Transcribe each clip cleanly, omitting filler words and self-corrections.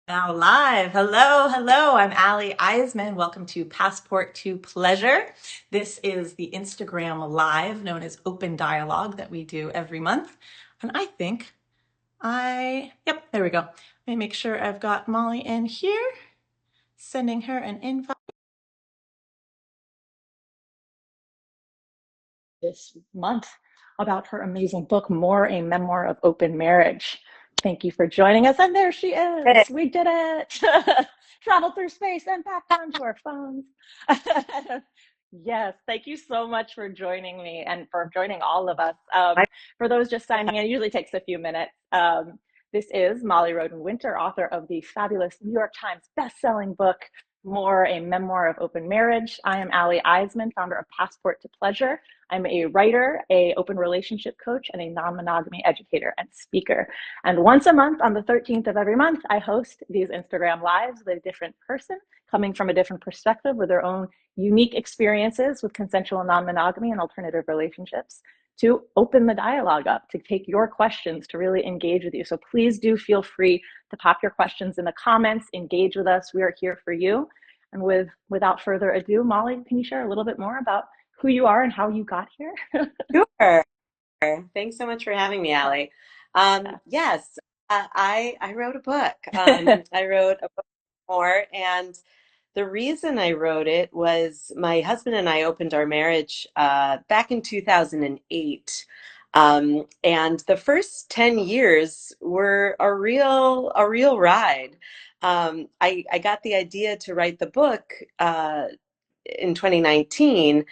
Now live. Hello, hello. I'm Ali Iseman. Welcome to Passport to Pleasure. This is the Instagram Live known as Open Dialogue that we do every month. And I think yep, there we go. Let me make sure I've got Molly in here, sending her an invite this month about her amazing book, More, a Memoir of Open Marriage. Thank you for joining us. And there she is. Hey. We did it. Travel through space and back onto our phones. Yes, thank you so much for joining me and for joining all of us. For those just signing in, it usually takes a few minutes. This is Molly Roden Winter, author of the fabulous New York Times best-selling book, More, a Memoir of Open Marriage. I am Ali Iseman, founder of Passport to Pleasure. I'm a writer, a open relationship coach, and a non-monogamy educator and speaker. And once a month, on the 13th of every month, I host these Instagram Lives with a different person coming from a different perspective with their own unique experiences with consensual non-monogamy and alternative relationships to open the dialogue up, to take your questions, to really engage with you. So please do feel free to pop your questions in the comments, engage with us. We are here for you. And without further ado, Molly, can you share a little bit more about who you are and how you got here? Sure. Thanks so much for having me, Allie. Yes, I wrote a book. I wrote a book more, and the reason I wrote it was my husband and I opened our marriage back in 2008. And the first 10 years were a real ride. I got the idea to write the book in 2019.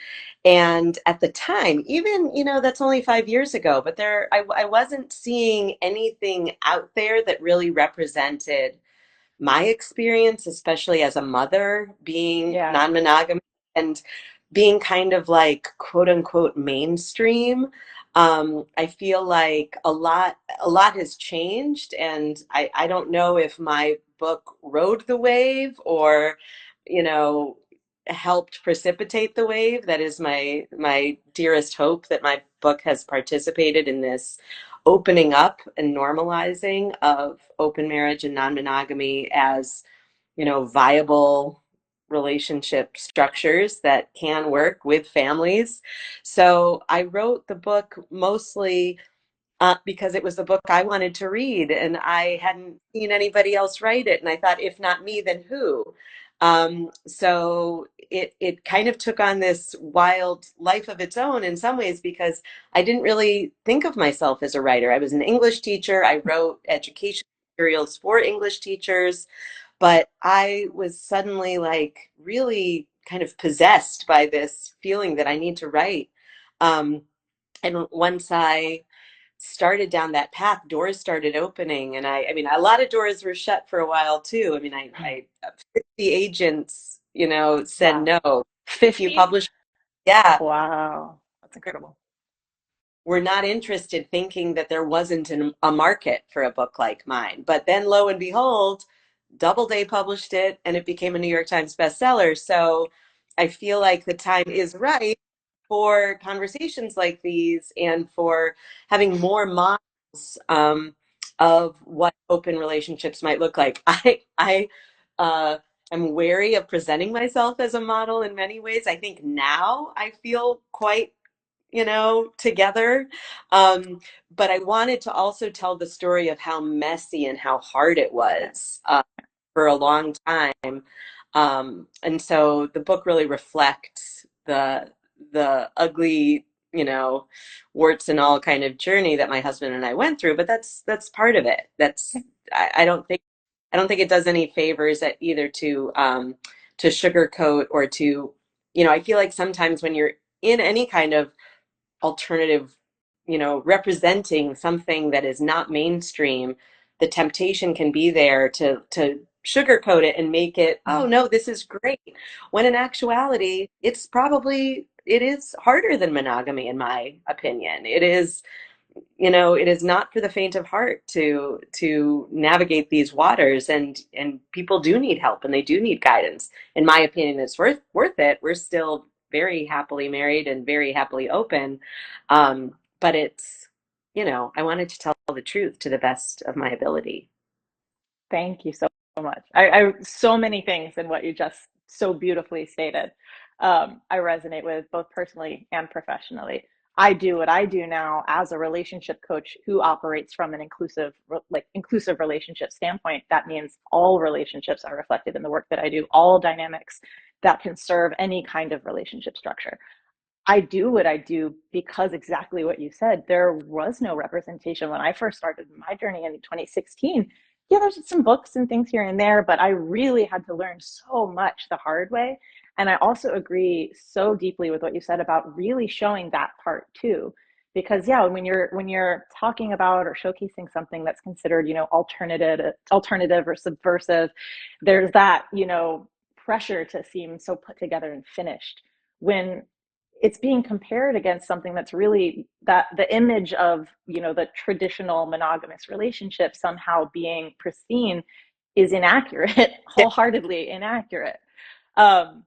And at the time, even, that's only 5 years ago, but I wasn't seeing anything out there that really represented my experience, especially as a mother, being Yeah. non-monogamous and being kind of like quote unquote mainstream. I feel like a lot has changed, and I don't know if my book rode the wave or, you know, helped precipitate the wave. That is my dearest hope, that my book has participated in this opening up and normalizing of open marriage and non-monogamy as, viable relationship structures that can work with families. So I wrote the book mostly because it was the book I wanted to read, and I hadn't seen anybody else write it. And I thought, if not me, then who? So it kind of took on this wild life of its own in some ways, because I didn't really think of myself as a writer. I was an English teacher. I wrote education materials for English teachers, but I was suddenly like really kind of possessed by this feeling that I need to write. Um, and once I started down that path, doors started opening, and I mean, a lot of doors were shut for a while too. I mean, I 50 agents, said Wow. no. Few 50? publishers, yeah, Wow. That's incredible. were not interested, thinking that there wasn't a market for a book like mine. But then, lo and behold, Doubleday published it, and it became a New York Times bestseller. So I feel like the time is right for conversations like these, and for having more models of what open relationships might look like. I am wary of presenting myself as a model in many ways. I think now I feel quite, together. Um, but I wanted to also tell the story of how messy and how hard it Yeah. was for a long time. And so the book really reflects the ugly, warts and all kind of journey that my husband and I went through. But that's part of it. I don't think it does any favors at either to sugarcoat or to, I feel like sometimes when you're in any kind of alternative, representing something that is not mainstream, the temptation can be there to sugarcoat it and make it, oh no, this is great. When in actuality, it is harder than monogamy, in my opinion. It is not for the faint of heart to navigate these waters, and people do need help, and they do need guidance. In my opinion, it's worth it. We're still very happily married and very happily open. But I wanted to tell the truth to the best of my ability. Thank you so much. So many things in what you just so beautifully stated. I resonate with both personally and professionally. I do what I do now as a relationship coach who operates from an inclusive relationship standpoint. That means all relationships are reflected in the work that I do, all dynamics that can serve any kind of relationship structure. I do what I do because exactly what you said. There was no representation when I first started my journey in 2016. Yeah, there's some books and things here and there, but I really had to learn so much the hard way. And I also agree so deeply with what you said about really showing that part too. Because yeah, when you're talking about or showcasing something that's considered, alternative or subversive, there's that, pressure to seem so put together and finished when it's being compared against something that's really that the image of the traditional monogamous relationship somehow being pristine is inaccurate, wholeheartedly inaccurate. um,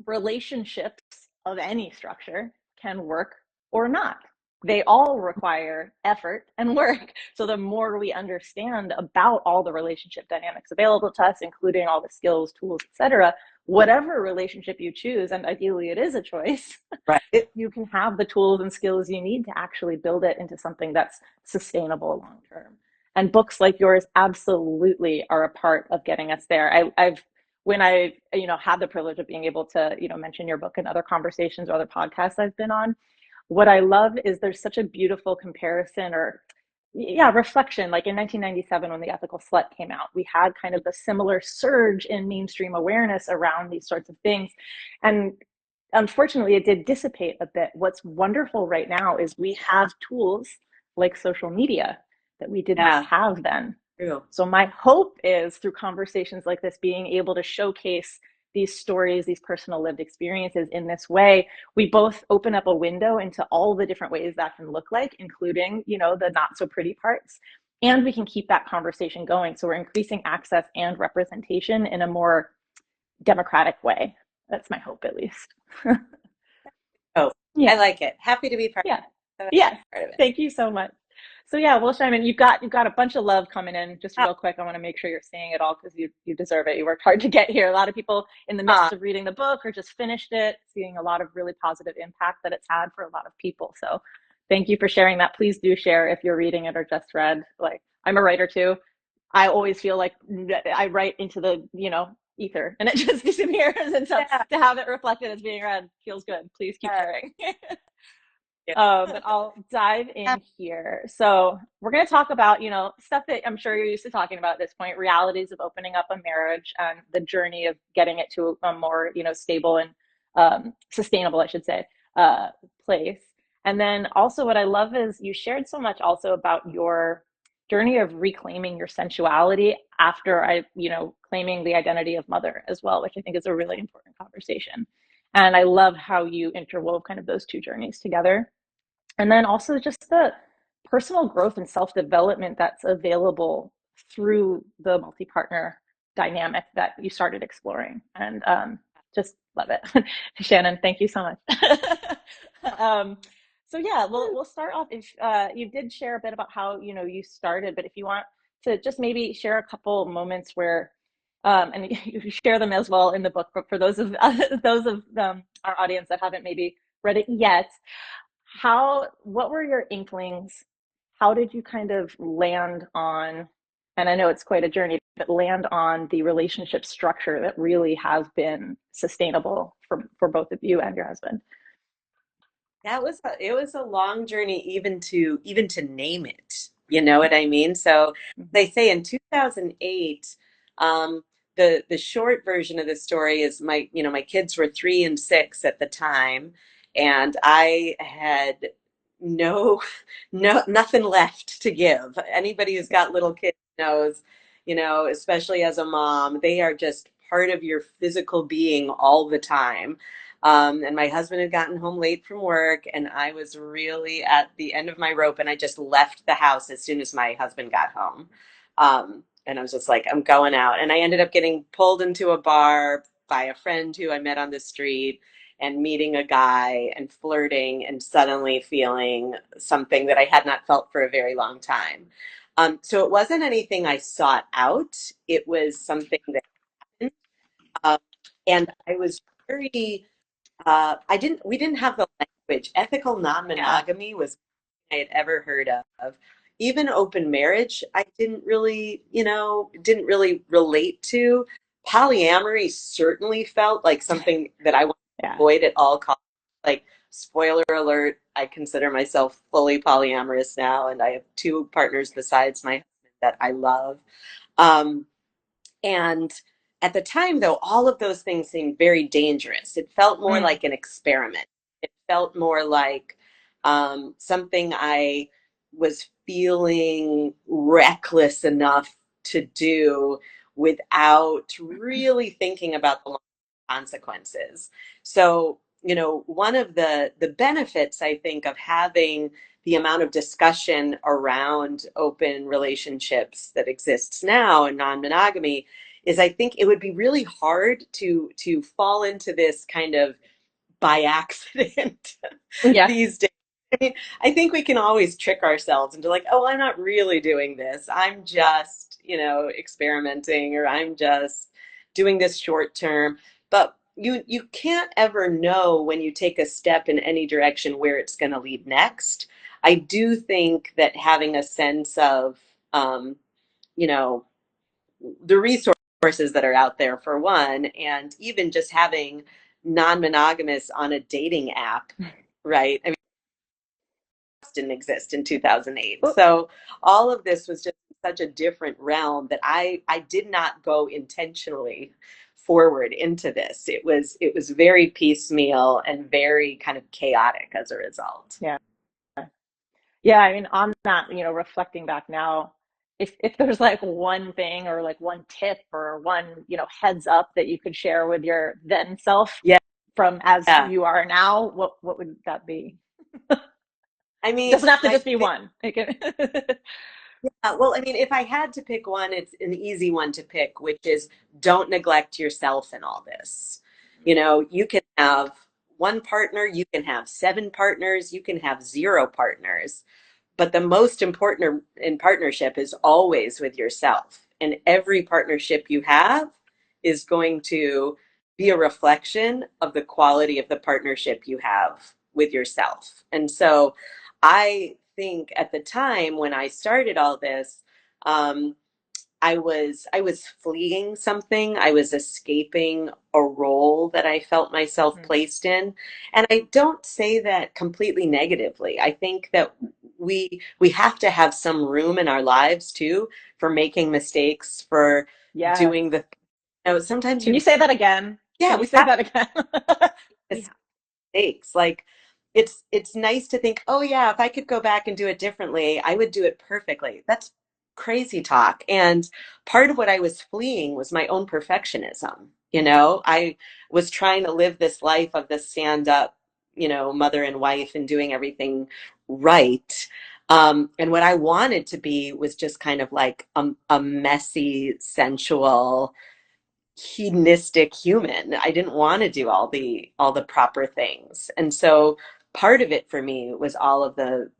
Relationships of any structure can work or not. They all require effort and work. So the more we understand about all the relationship dynamics available to us, including all the skills, tools, etc., whatever relationship you choose, and ideally it is a choice, Right. you can have the tools and skills you need to actually build it into something that's sustainable long term. And books like yours absolutely are a part of getting us there. I've when I had the privilege of being able to mention your book in other conversations or other podcasts I've been on, what I love is there's such a beautiful comparison or yeah, reflection. Like in 1997 when The Ethical Slut came out, we had kind of a similar surge in mainstream awareness around these sorts of things. And unfortunately, it did dissipate a bit. What's wonderful right now is we have tools like social media that we did not Yeah, have then. true. So my hope is through conversations like this, being able to showcase these stories, these personal lived experiences in this way, we both open up a window into all the different ways that can look like, including, the not so pretty parts. And we can keep that conversation going. So we're increasing access and representation in a more democratic way. That's my hope, at least. Oh, Yeah. I like it. Happy to be Yeah. of Yes. it. Thank you so much. So yeah, well, Simon, you've got a bunch of love coming in. Just real quick, I want to make sure you're seeing it all because you deserve it. You worked hard to get here. A lot of people in the midst Ah, of reading the book or just finished it, seeing a lot of really positive impact that it's had for a lot of people. So thank you for sharing that. Please do share if you're reading it or just read. Like I'm a writer too. I always feel like I write into the, ether and it just disappears. And so yeah, to have it reflected as being read feels good. Please keep yeah, sharing. yeah. But I'll dive in here. So we're going to talk about, stuff that I'm sure you're used to talking about at this point, realities of opening up a marriage and the journey of getting it to a more, stable and sustainable, I should say, uh, place. And then also what I love is you shared so much also about your journey of reclaiming your sensuality after claiming the identity of mother as well, which I think is a really important conversation. And I love how you interwove kind of those two journeys together. And then also just the personal growth and self development that's available through the multi partner dynamic that you started exploring. And just love it. Shannon, thank you so much. um, so yeah, we'll start off. If you did share a bit about how you started, but if you want to just maybe share a couple moments where and you share them as well in the book, but for those of our audience that haven't maybe read it yet, what were your inklings? How did you kind of land on, and I know it's quite a journey, but land on the relationship structure that really has been sustainable for both of you and your husband? It was a long journey even to name it. You know what I mean? So they say in 2008, um, the short version of the story is my kids were 3 and 6 at the time, and I had no nothing left to give. Anybody who's got little kids knows, especially as a mom, they are just part of your physical being all the time. And my husband had gotten home late from work, and I was really at the end of my rope, and I just left the house as soon as my husband got home. And I was just like, I'm going out. And I ended up getting pulled into a bar by a friend who I met on the street and meeting a guy and flirting and suddenly feeling something that I had not felt for a very long time. So it wasn't anything I sought out. It was something that happened. Um, and I was very, we didn't have the language. Ethical Yeah. non-monogamy was I had ever heard of. Even open marriage, I didn't really, didn't really relate to. Polyamory certainly felt like something that I wanted to Yeah. avoid at all costs. Like, spoiler alert, I consider myself fully polyamorous now, and I have two partners besides my husband that I love. Um, and at the time, though, all of those things seemed very dangerous. It felt more Mm. like an experiment. It felt more like something I was feeling reckless enough to do without really thinking about the long consequences. So, one of the benefits I think of having the amount of discussion around open relationships that exists now and non-monogamy is I think it would be really hard to fall into this kind of by accident Yeah. these days. I mean, I think we can always trick ourselves into like, oh, I'm not really doing this. I'm just, experimenting, or I'm just doing this short term. But you can't ever know when you take a step in any direction where it's going to lead next. I do think that having a sense of, you know, the resources that are out there for one, and even just having non-monogamous on a dating app, right? I mean, didn't exist in 2008. Oh, So all of this was just such a different realm that I did not go intentionally forward into this. It was very piecemeal and very kind of chaotic as a result. yeah. Yeah, I mean, on that, reflecting back now, if there's like one thing or like one tip or one, heads up that you could share with your then self Yeah. from as Yeah. you are now, what would that be? I It mean, doesn't have to my just be one. It can well, I mean, if I had to pick one, it's an easy one to pick, which is don't neglect yourself in all this. You can have one partner, you can have seven partners, you can have zero partners. But the most important in partnership is always with yourself. And every partnership you have is going to be a reflection of the quality of the partnership you have with yourself. And so I think at the time when I started all this, um, I was fleeing something. I was escaping a role that I felt myself placed in. And I don't say that completely negatively. I think that we have to have some room in our lives too for making mistakes, for Yes. doing sometimes Can you say that again? yeah, Can you we say have that again? We have. mistakes. Like it's nice to think, oh yeah, if I could go back and do it differently, I would do it perfectly. That's crazy talk. And part of what I was fleeing was my own perfectionism. I was trying to live this life of the stand up, mother and wife and doing everything right. And what I wanted to be was just kind of like a messy, sensual, hedonistic human. I didn't want to do all the proper things. And so part of it for me was all of the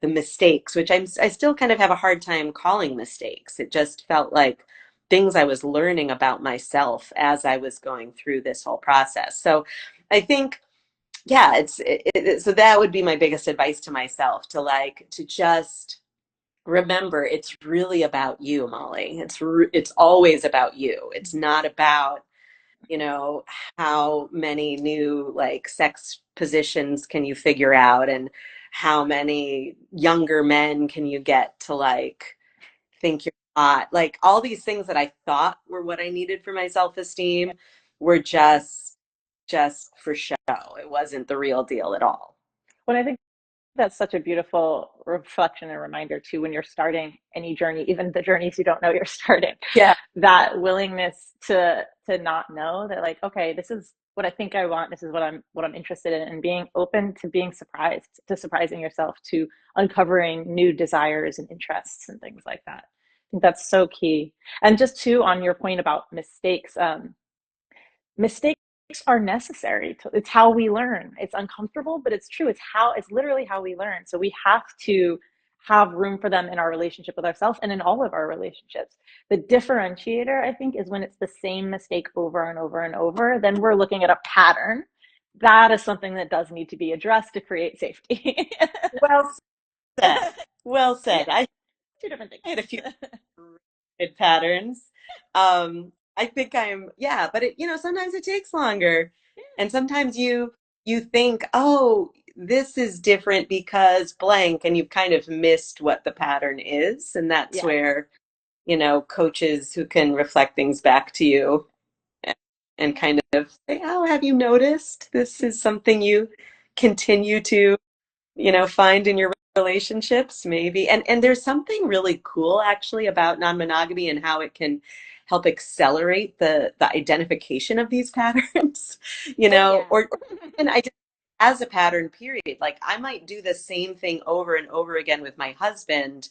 mistakes, which I still kind of have a hard time calling mistakes. It just felt like things I was learning about myself as I was going through this whole process. So I think yeah, so that would be my biggest advice to myself, to just remember it's really about you, Molly. It's always about you. It's not about you know, how many new like sex positions can you figure out, and how many younger men can you get to like think you're hot? Like all these things that I thought were what I needed for my self-esteem were just for show. It wasn't the real deal at all. When I think that's such a beautiful reflection and reminder too when you're starting any journey, even the journeys you don't know you're starting. Yeah. That willingness to not know that, like, okay, this is what I think I want, this is what I'm interested in, and being open to being surprised, to surprising yourself, to uncovering new desires and interests and things like that. I think that's so key. And just too, on your point about mistakes, mistakes are necessary. It's how we learn. It's uncomfortable, but it's true. It's literally how we learn. So we have to have room for them in our relationship with ourselves and in all of our relationships. The differentiator, I think, is when it's the same mistake over and over and over, then we're looking at a pattern. That is something that does need to be addressed to create safety. Well said. Well said. Yeah, two different I had a few things. good patterns. I think yeah, but sometimes it takes longer. And sometimes you think, oh, this is different because blank, and you've kind of missed what the pattern is. And that's Yeah. where, coaches who can reflect things back to you and kind of say, oh, have you noticed this is something you continue to find in your relationships maybe. And there's something really cool actually about non-monogamy and how it can help accelerate the identification of these patterns, Oh yeah. or and I just as a pattern period. Like I might do the same thing over and over again with my husband,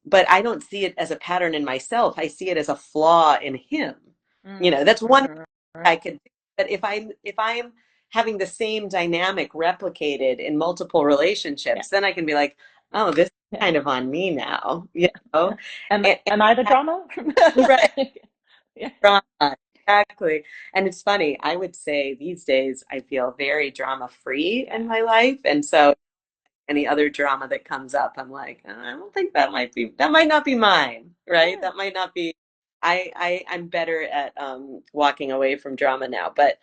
but I don't see it as a pattern in myself. I see it as a flaw in him. That's one Mm-hmm. I could do. But if I'm having the same dynamic replicated in multiple Yeah. relationships, then I can be like, oh, this is Yeah. kind of on me now, Yeah. Am And, am I the drama? right, Yeah. drama, exactly. And it's funny, I would say these days I feel very drama free Yeah. in my life. And so any other drama that comes up, I'm like, I don't think that might not be mine, right? Yeah. That might not be. I'm better at walking away from drama now, but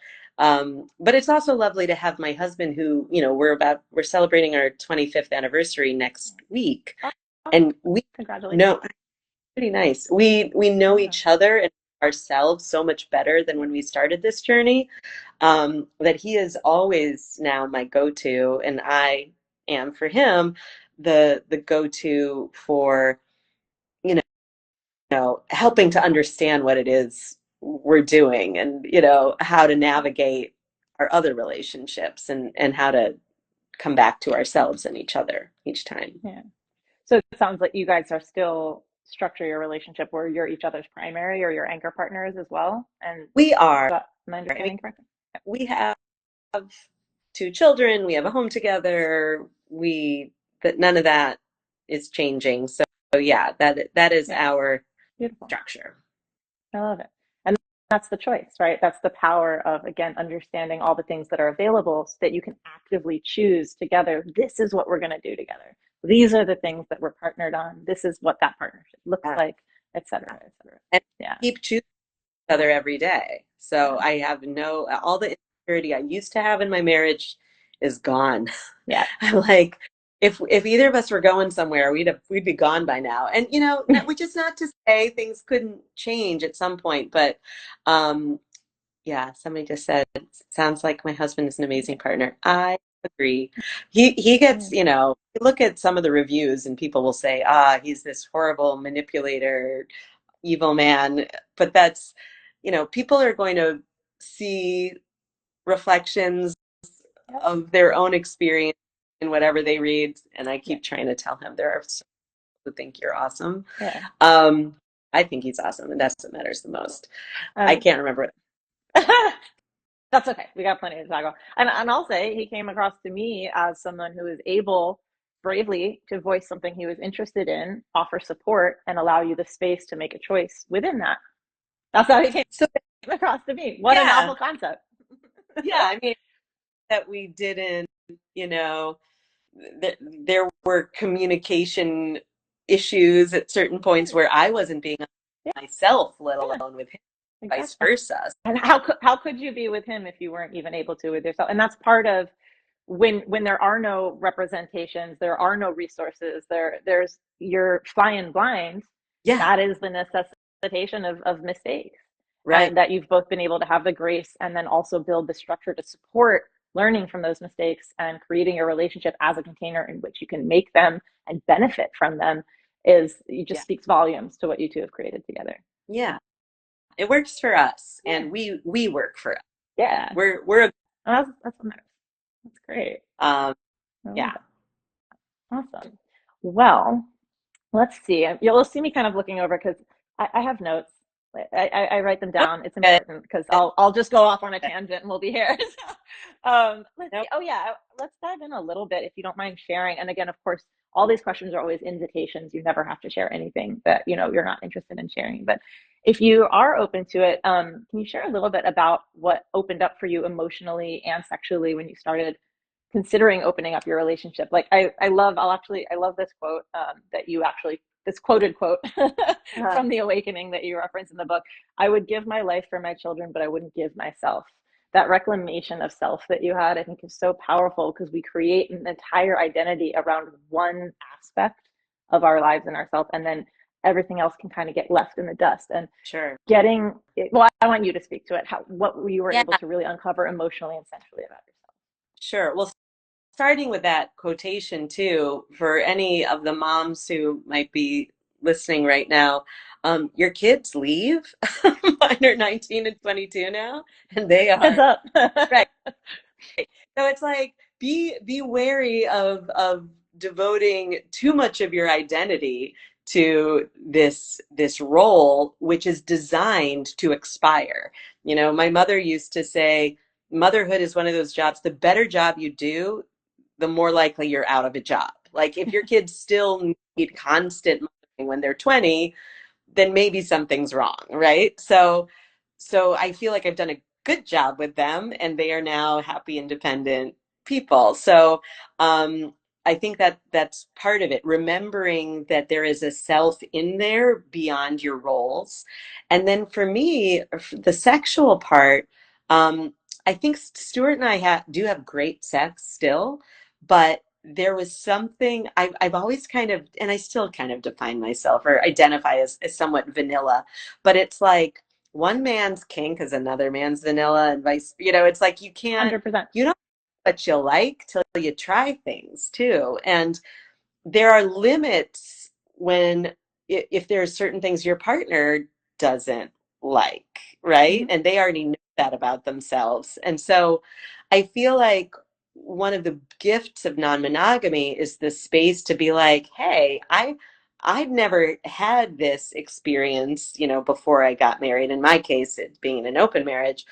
it's also lovely to have my husband, who we're celebrating our 25th anniversary next week, Oh, and we congratulations. know pretty nice. We know Yeah. each other and ourselves so much better than when we started this journey, that he is always now my go-to, and I am for him the go-to for you helping to understand what it is we're doing, and how to navigate our other relationships, and how to come back to ourselves and each other each time. Yeah. So it sounds like you guys are still structure your relationship where you're each other's primary or your anchor partners as well. And We are. am I I mean, understanding correctly? we have two children, we have a home together, we that none of that is changing. So yeah, that is Yeah. our Beautiful. structure. I love it. And that's the choice, right? That's the power of, again, understanding all the things that are available so that you can actively choose together. This is what we're going to do together. These are the things that we're partnered on. This is what that partnership looks Yeah. like, et cetera, et cetera. And Yeah. keep choosing each other every day. So Yeah. I have no all the insecurity I used to have in my marriage is gone. Yeah. I'm like, if either of us were going somewhere, we'd be gone by now. And which is not to say things couldn't change at some point, but yeah, somebody just said, sounds like my husband is an amazing partner. I agree. He gets, Yeah. look at some of the reviews and people will say, he's this horrible manipulator, evil man. But that's, people are going to see reflections Yep. of their own experience in whatever they read. And I Yeah. keep trying to tell him there are some who think you're awesome. Yeah. Um, I think he's awesome, and that's what matters the most. I Um, can't remember it. that's okay. We got plenty to talk about. And I'll say he came across to me as someone who is able bravely to voice something he was interested in, offer support, and allow you the space to make a choice within that. That's how he came So across to me. What a yeah, novel concept. yeah. I mean, that we didn't, you know, there were communication issues at certain points where I wasn't being Yeah, myself, let yeah, alone with him, vice exactly. versa. And how could you be with him if you weren't even able to with yourself? And that's part of when there are no representations, there are no resources, there's you're flying blind. Yeah, That is the necessitation of mistakes, right. and that you've both been able to have the grace and then also build the structure to support learning from those mistakes and creating a relationship as a container in which you can make them and benefit from them is it just Yeah, speaks volumes to what you two have created together. yeah. It works for us, Yeah, and we work for us. yeah. We're That's what matters. That's great. um I love yeah. it. Awesome. Well, let's see. You'll see me kind of looking over because I have notes. I write them No, down. It's good. important because I'll just go off on a tangent and we'll be here. So, let's No, see. Oh yeah, let's dive in a little bit if you don't mind sharing. And again, of course, all these questions are always invitations. You never have to share anything that, you know, you're not interested in sharing. But if you are open to it, can you share a little bit about what opened up for you emotionally and sexually when you started considering opening up your relationship? Like I love this quote that you actually, this quoted quote Uh, from The Awakening that you reference in the book. I would give my life for my children, but I wouldn't give myself. That reclamation of self that you had, I think, is so powerful because we create an entire identity around one aspect of our lives and ourselves, and then everything else can kind of get left in the dust. And sure. getting it, well, I want you to speak to it, how what you were Yeah, able to really uncover emotionally and sensually about yourself. sure. Well, starting with that quotation too, for any of the moms who might be listening right now, your kids leave. Mine are 19 and 22 now, and they Heads are up. right. So it's like be wary of devoting too much of your identity to this role, which is designed to expire. You know, my mother used to say, motherhood is one of those jobs. The better job you do, the more likely you're out of a job. Like if your kids still need constant mothering when they're 20, then maybe something's wrong, right? So I feel like I've done a good job with them and they are now happy, independent people. So I think that that's part of it, remembering that there is a self in there beyond your roles. And then for me, the sexual part, I think Stuart and I do have great sex still, but there was something I've always kind of, and I still kind of define myself or identify as somewhat vanilla, but it's like one man's kink is another man's vanilla and vice, you know, it's like $100%. you don't know what you like till you try things too. And there are limits when if there are certain things your partner doesn't like, right? Mm-hmm. And they already know that about themselves. And so I feel like one of the gifts of non-monogamy is the space to be like, hey, I've never had this experience, you know, before I got married. In my case, it being an open marriage.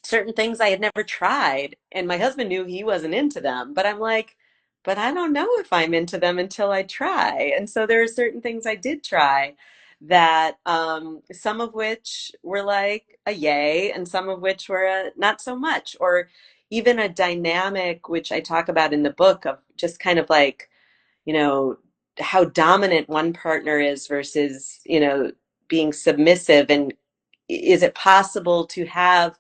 Certain things I had never tried, and my husband knew he wasn't into them, but I'm like, but I don't know if I'm into them until I try. And so there are certain things I did try that some of which were like a yay, and some of which were a not so much, or even a dynamic, which I talk about in the book of just kind of like, you know, how dominant one partner is versus, you know, being submissive. And is it possible to have,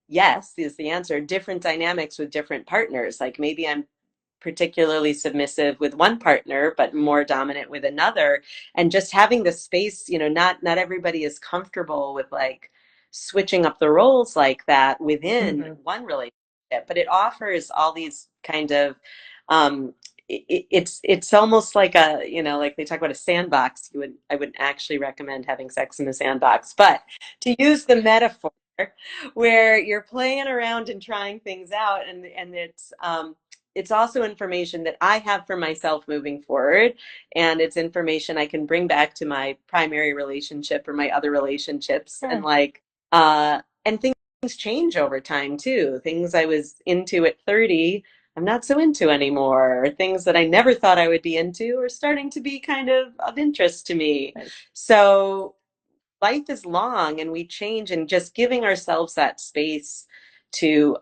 yes, is the answer, different dynamics with different partners? Like maybe I'm particularly submissive with one partner but more dominant with another, and just having the space, you know, not everybody is comfortable with like switching up the roles like that within Mm-hmm. one relationship, but it offers all these kind of it's almost like a, you know, like they talk about a sandbox. I would actually recommend having sex in a sandbox, but to use the metaphor where you're playing around and trying things out, and it's also information that I have for myself moving forward, and it's information I can bring back to my primary relationship or my other relationships, and Sure. like and things change over time too. Things I was into at 30, I'm not so into anymore. Or things that I never thought I would be into are starting to be kind of interest to me. Nice. So life is long and we change, and just giving ourselves that space to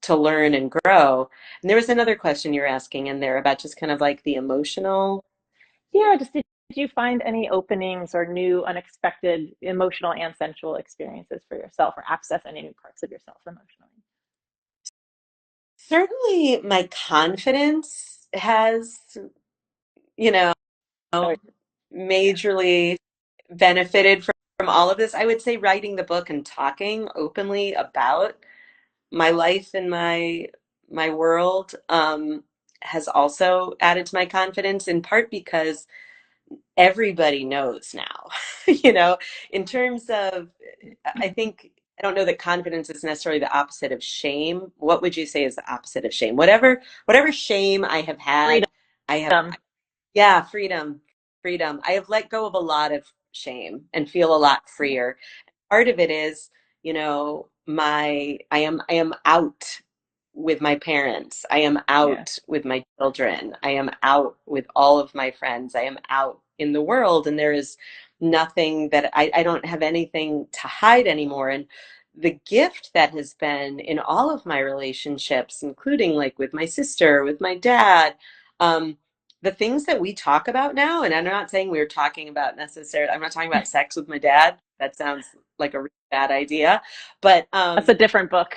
learn and grow. And there was another question you're asking in there about just kind of like the emotional. Yeah, just did you find any openings or new, unexpected emotional and sensual experiences for yourself or access any new parts of yourself emotionally? Certainly my confidence has, you know, Oh, majorly benefited from all of this. I would say writing the book and talking openly about my life and my world has also added to my confidence, in part because everybody knows now. You know, in terms of, I think, I don't know that confidence is necessarily the opposite of shame. What would you say is the opposite of shame? Whatever shame I have had, I have, freedom. yeah, freedom. I have let go of a lot of shame and feel a lot Yeah. freer. Part of it is, you know, I am out with my parents. I am Yeah. out with my children. I am out with all of my friends. I am out in the world, and there is nothing that I don't have anything to hide anymore. And the gift that has been in all of my relationships, including like with my sister, with my dad, um, the things that we talk about now, and I'm not saying we were talking about necessarily, I'm not talking about sex with my dad. That sounds like a really bad idea. But That's a different book.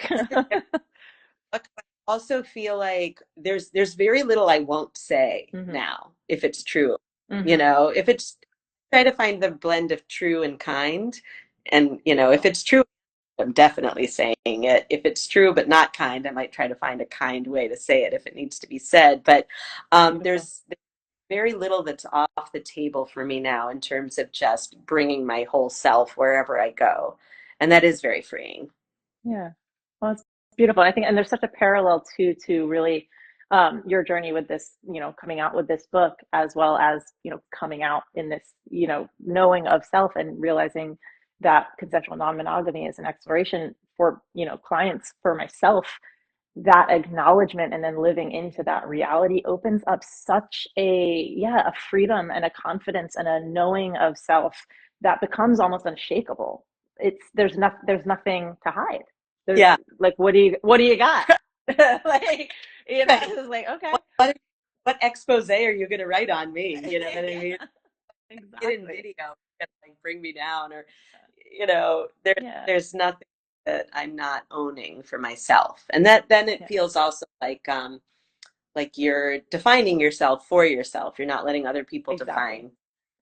I also feel like there's very little I won't say Hmm. now if it's true. You Hmm. know, if it's try to find the blend of true and kind. And, you know, if it's true, I'm definitely saying it. If it's true but not kind, I might try to find a kind way to say it if it needs to be said. But Beautiful. there's very little that's off the table for me now in terms of just bringing my whole self wherever I go. And that is very freeing. Yeah. Well, it's beautiful. I think, and there's such a parallel to really your journey with this, coming out with this book, as well as, coming out in this, knowing of self and realizing that consensual non-monogamy is an exploration for, clients, for myself. That acknowledgement and then living into that reality opens up such a freedom and a confidence and a knowing of self that becomes almost unshakable. There's nothing to hide. There's Yeah. like, what do you got? Like, Right. it's like, okay. What expose are you going to write on me? You know what I mean? Yeah, Get in exactly. video, like bring me down, or you know, Yeah, there's nothing that I'm not owning for myself, and that then it yeah, feels also like you're defining yourself for yourself. You're not letting other people exactly. define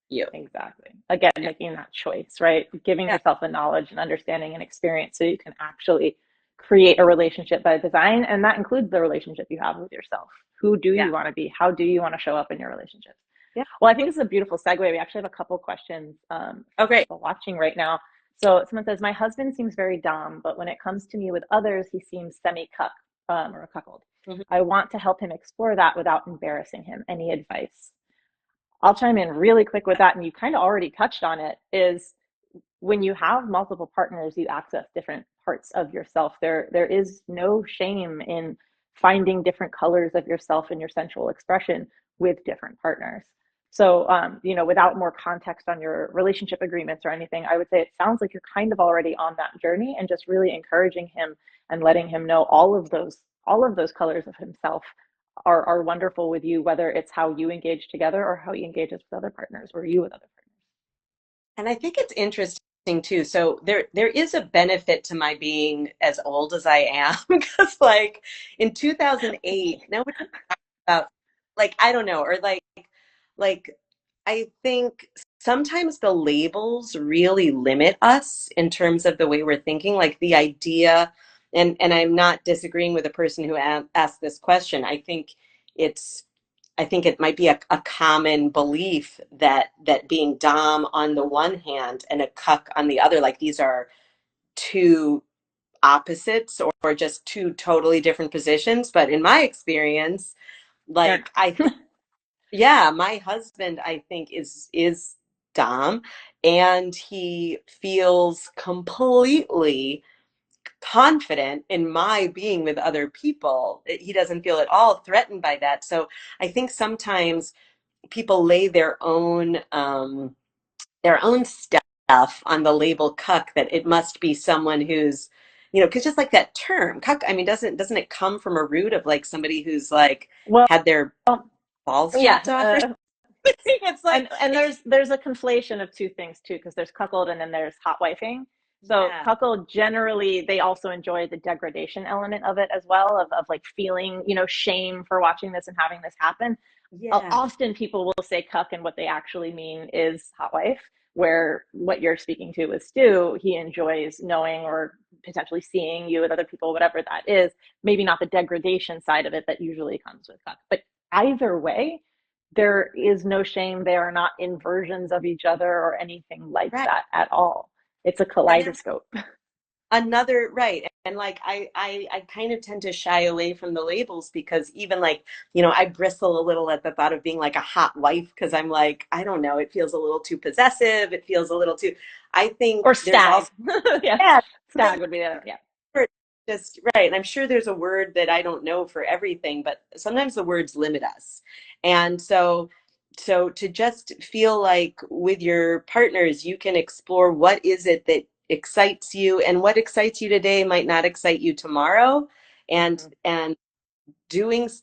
you. Exactly. Again, Yeah, making that choice, right? Giving yeah, yourself the knowledge and understanding and experience so you can actually create a relationship by design. And that includes the relationship you have with yourself. Who do yeah. you want to be? How do you want to show up in your relationships? Yeah. Well, I think this is a beautiful segue. We actually have a couple questions Oh, from great. people watching right now. So someone says, my husband seems very dom, but when it comes to me with others, he seems semi-cuck or cuckold. Mhm. I want to help him explore that without embarrassing him. Any advice? I'll chime in really quick with that, and you kind of already touched on it, is when you have multiple partners, you access different parts of yourself. There is no shame in finding different colors of yourself and your sensual expression with different partners. So, without more context on your relationship agreements or anything, I would say it sounds like you're kind of already on that journey, and just really encouraging him and letting him know all of those colors of himself are wonderful with you, whether it's how you engage together or how he engages with other partners or you with other And I think it's interesting too. So there is a benefit to my being as old as I am because like in partners. 2008, nobody talked about like I don't know, or like I think sometimes the labels really limit us in terms of the way we're thinking, like the idea, and I'm not disagreeing with the person who asked this question. It's I think it might be a common belief that being dom on the one hand and a cuck on the other, like these are two opposites or just two totally different positions. But in my experience, They're like I think, yeah, my husband I think is dom, and he feels completely confident in my being with other people. He doesn't feel at all threatened by that. So I think sometimes people lay their own stuff on the label cuck, that it must be someone who's, you know, because just like that term cuck, I mean, doesn't it come from a root of like somebody who's like well, had their balls yeah, chopped off or something? It's like and it, there's a conflation of two things too, because there's cuckold and then there's hot wifing. So yeah, cuckold, generally they also enjoy the degradation element of it as well, of like feeling, shame for watching this and having this happen. yeah, Often people will say cuck, and what they actually mean is hot wife, where what you're speaking to with Stu, he enjoys knowing or potentially seeing you with other people, whatever that is. Maybe not the degradation side of it that usually comes with cuck, but either way, there is no shame. They are not inversions of each other or anything like right. that at all. It's a And then kaleidoscope. another right, and like I kind of tend to shy away from the labels because even like, you know, I bristle a little at the thought of being like a hot wife because I'm like, I don't know, it feels a little too possessive, it feels a little too, I think Or there's stag. also, Yeah, yeah, stag would be the other. Yeah. just right. And I'm sure there's a word that I don't know for everything, but sometimes the words limit us. And so to just feel like with your partners, you can explore what is it that excites you, and what excites you today might not excite you tomorrow. And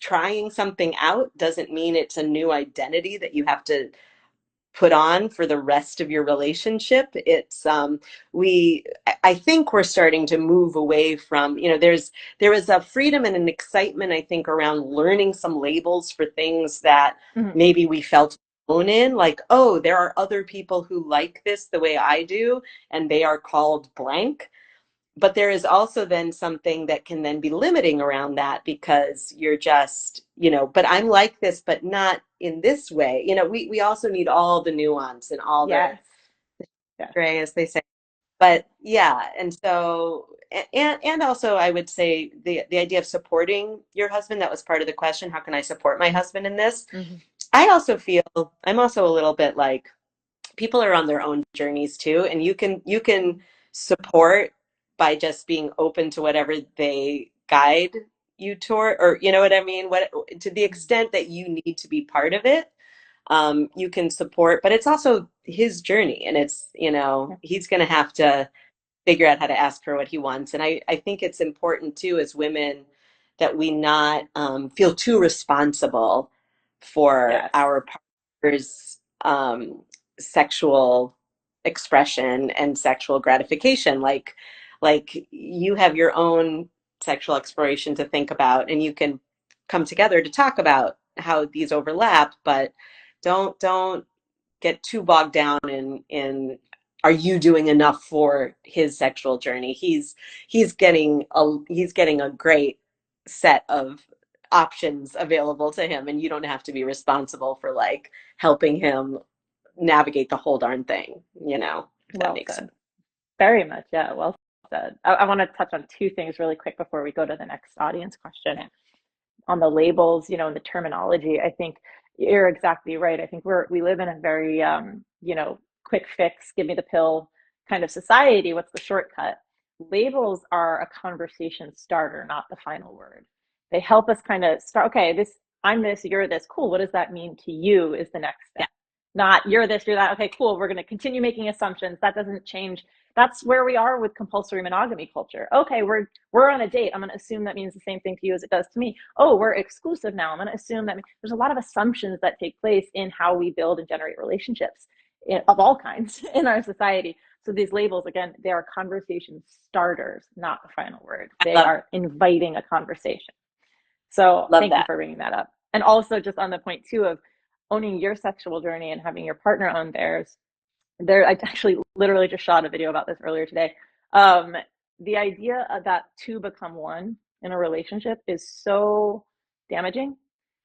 trying something out doesn't mean it's a new identity that you have to put on for the rest of your relationship. I think we're starting to move away from, there was a freedom and an excitement, I think, around learning some labels for things that Mhm. maybe we felt alone in, like, oh, there are other people who like this the way I do, and they are called blank. But there is also then something that can then be limiting around that, because you're just, but I'm like this, but not in this way. We also need all the nuance and all the Yes. Yes. gray, as they say. But yeah, and so, and also I would say the idea of supporting your husband, that was part of the question. How can I support my husband in this? Hmm. I also feel I'm also a little bit like, people are on their own journeys too, and you can support by just being open to whatever they guide you toward, or you know what I mean, what to the extent that you need to be part of it. You can support, but it's also his journey, and it's, Yeah. he's going to have to figure out how to ask for what he wants. And I think it's important too, as women, that we not feel too responsible for Yes. our partner's sexual expression and sexual gratification. Like you have your own sexual exploration to think about, and you can come together to talk about how these overlap, but don't get too bogged down in are you doing enough for his sexual journey. He's getting a great set of options available to him, and you don't have to be responsible for like helping him navigate the whole darn thing, if that Well makes sense. said. Very much. Yeah. Well said. I want to touch on two things really quick before we go to the next audience question. On the labels, and the terminology, I think you're exactly right. I think we live in a very quick fix, give me the pill kind of society. What's the shortcut? Labels are a conversation starter, not the final word. They help us kind of start, okay, I'm this, you're this, cool. What does that mean to you is the next Yeah, step. Not you're this, you're that. Okay, cool. We're going to continue making assumptions. That doesn't change. That's where we are with compulsory monogamy culture. Okay, we're on a date. I'm going to assume that means the same thing to you as it does to me. Oh, we're exclusive now. I'm going to assume that there's a lot of assumptions that take place in how we build and generate relationships of all kinds in our society. So these labels, again, they are conversation starters, not the final word. They I are inviting a conversation. So love thank you that. for bringing that up. And also just on the point too of owning your sexual journey and having your partner own theirs. I actually literally just shot a video about this earlier today. Um, the idea of that two become one in a relationship is so damaging.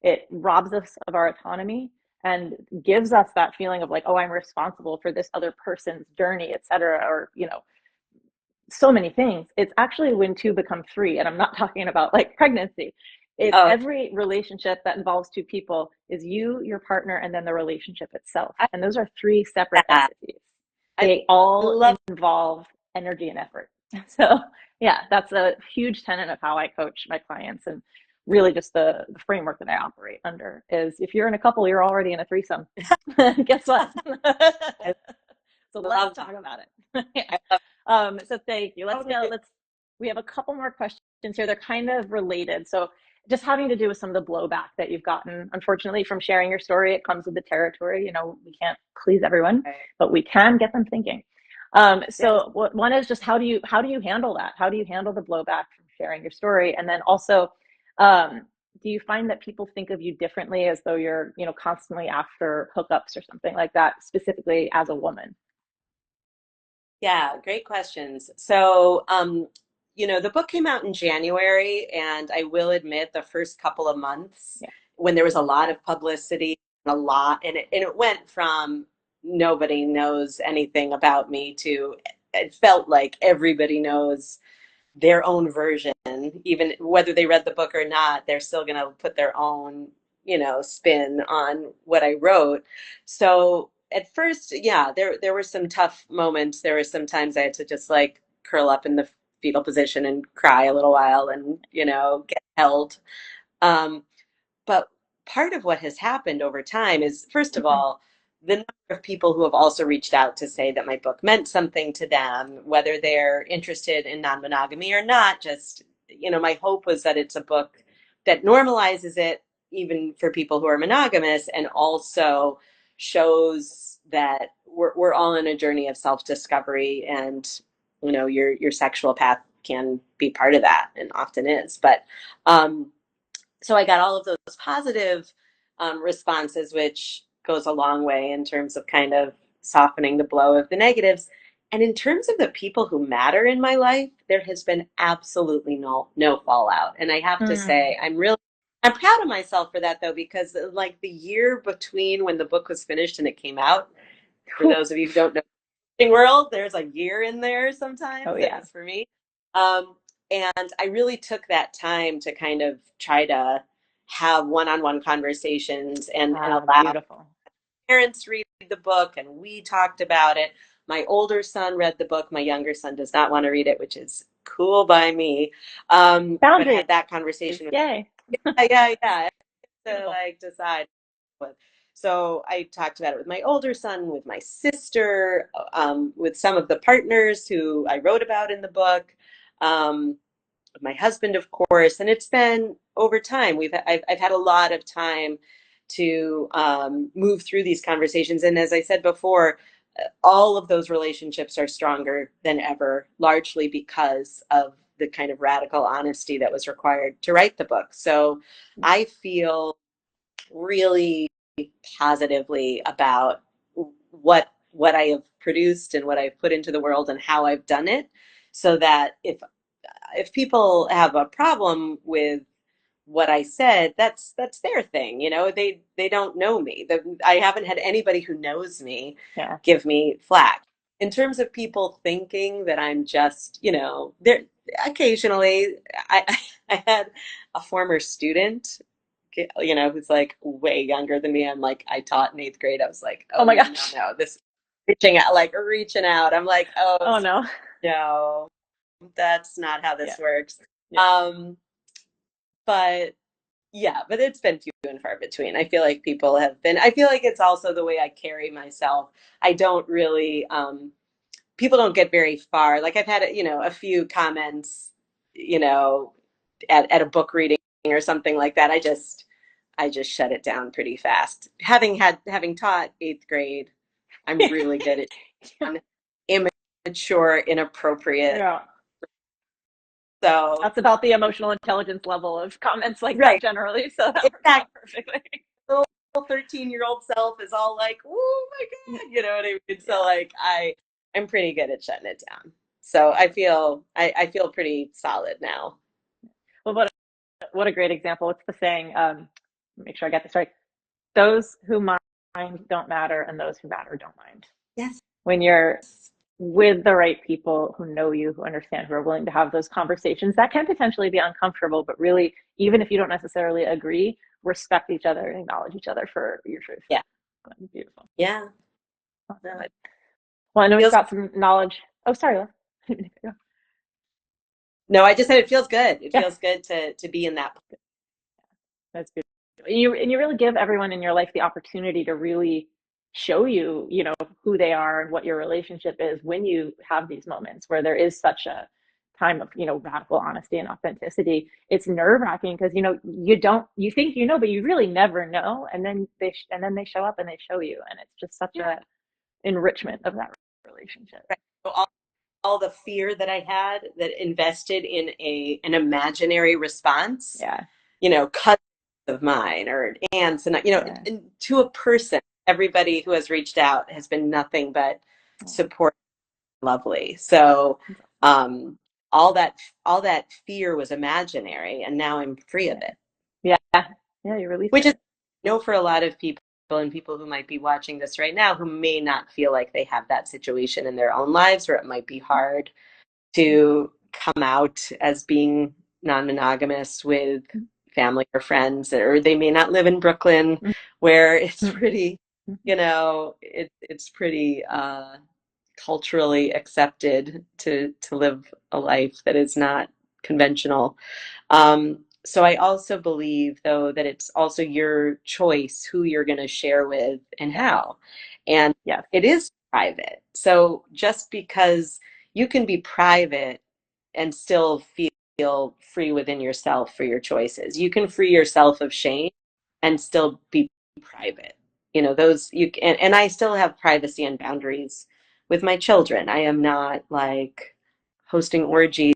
It robs us of our autonomy and gives us that feeling of like, oh, I'm responsible for this other person's journey, et cetera, or so many things. It's actually when two become three, and I'm not talking about like pregnancy. It's Oh, every relationship that involves two people is you, your partner, and then the relationship itself. I And those are three separate love that. entities. I They all love involve energy and effort. So, yeah, that's a huge tenet of how I coach my clients, and really just the framework that I operate under is if you're in a couple, you're already in a threesome. Guess what? I So let's love talk about it. Yeah. I love So thank you. Let's totally. go. We have a couple more questions here. They're kind of related. So just having to do with some of the blowback that you've gotten, unfortunately, from sharing your story. It comes with the territory. We can't please everyone, Right. but we can get them thinking. Yes. So one is just how do you handle that? How do you handle the blowback from sharing your story? And then also, um, do you find that people think of you differently as though you're, constantly after hookups or something like that, specifically as a woman? Yeah, great questions. So, the book came out in January, and I will admit the first couple of months, Yeah. when there was a lot of publicity, and a lot, and it went from nobody knows anything about me to it felt like everybody knows their own version. Even whether they read the book or not, they're still going to put their own, spin on what I wrote. So at first, yeah, there were some tough moments. There were some times I had to just like curl up in the fetal position and cry a little while and, get held. Um, but part of what has happened over time is, first of Mhm. all, the number of people who have also reached out to say that my book meant something to them, whether they're interested in non-monogamy or not. Just, my hope was that it's a book that normalizes it even for people who are monogamous, and also shows that we're all in a journey of self-discovery, and your sexual path can be part of that and often is. But so I got all of those positive responses, which goes a long way in terms of kind of softening the blow of the negatives. And in terms of the people who matter in my life, there has been absolutely no fallout. And I have to Mm. say, I'm proud of myself for that, though, because like the year between when the book was finished and it came out, for Whew. those of you who don't know world, there's a year in there Oh sometimes, at yeah. least for me. Um, and I really took that time to kind of try to have one-on-one conversations and Ah, allow beautiful. parents to read the book, and we talked about it. My older son read the book. My younger son does not want to read it, which is cool by me. But Boundaries. had that conversation with, Yay. yeah, to Beautiful. like decide with. So I talked about it with my older son, with my sister, with some of the partners who I wrote about in the book, with my husband, of course. And it's been over time. I've had a lot of time to move through these conversations. And as I said before, all of those relationships are stronger than ever, largely because of the kind of radical honesty that was required to write the book. So I feel really positively about what I have produced and what I've put into the world and how I've done it, so that if people have a problem with what I said, that's their thing. They don't know me. I haven't had anybody who knows me Yeah. give me flack. In terms of people thinking that I'm just, there occasionally I I had a former student, who's like way younger than me. I'm like, I taught in eighth grade. I was like, Oh oh my no, gosh. no, this reaching out. I'm like, oh Oh no. no, that's not how Yeah. this works. Yeah. Um, but yeah, but it's been few and far between. I feel like I feel like it's also the way I carry myself. I don't really, people don't get very far. Like I've had, a few comments, you know, at a book reading or something like that. I just shut it down pretty fast. Having taught eighth grade, I'm really good at immature, inappropriate. Yeah. So That's about the emotional intelligence level of comments like that right, generally. So that works exactly. out perfectly. Little 13-year-old self is all like, oh my God, you know what I mean? So Yeah. like I'm pretty good at shutting it down. So I feel pretty solid now. Well, what a great example. What's the saying? Make sure I get this right. Those who mind don't matter, and those who matter don't mind. Yes. When you're with the right people who know you, who understand, who are willing to have those conversations, that can potentially be uncomfortable, but really, even if you don't necessarily agree, respect each other and acknowledge each other for your truth. Yeah. Beautiful. Yeah. No, Awesome. it Well, I know we've feels got some knowledge. Oh, sorry. no, I just said it feels good. It Yeah, feels good to be in that. that's beautiful. And you really give everyone in your life the opportunity to really show you, who they are and what your relationship is when you have these moments where there is such a time of, radical honesty and authenticity. It's nerve-wracking because, you think but you really never know. And then they show up and they show you, and it's just such Yeah. a enrichment of that relationship. Right. So all the fear that I had that invested in an imaginary response, Yeah. cousins of mine or aunts, and Yeah. to a person, everybody who has reached out has been nothing but support, lovely. So um, all that all that fear was imaginary, and now I'm free of Yeah. it, Yeah. Yeah. You released which is, it. for a lot of people, and people who might be watching this right now who may not feel like they have that situation in their own lives, or it might be hard to come out as being non-monogamous with family or friends, or they may not live in Brooklyn, where it's pretty, it's pretty culturally accepted to live a life that is not conventional. So I also believe, though, that it's also your choice who you're going to share with and Yes. how. And Yes. it is private. So just because you can be private and still feel free within yourself for your choices, you can free yourself of shame and still be private. You know, those you can, and I still have privacy and boundaries with my children. I am not like hosting orgies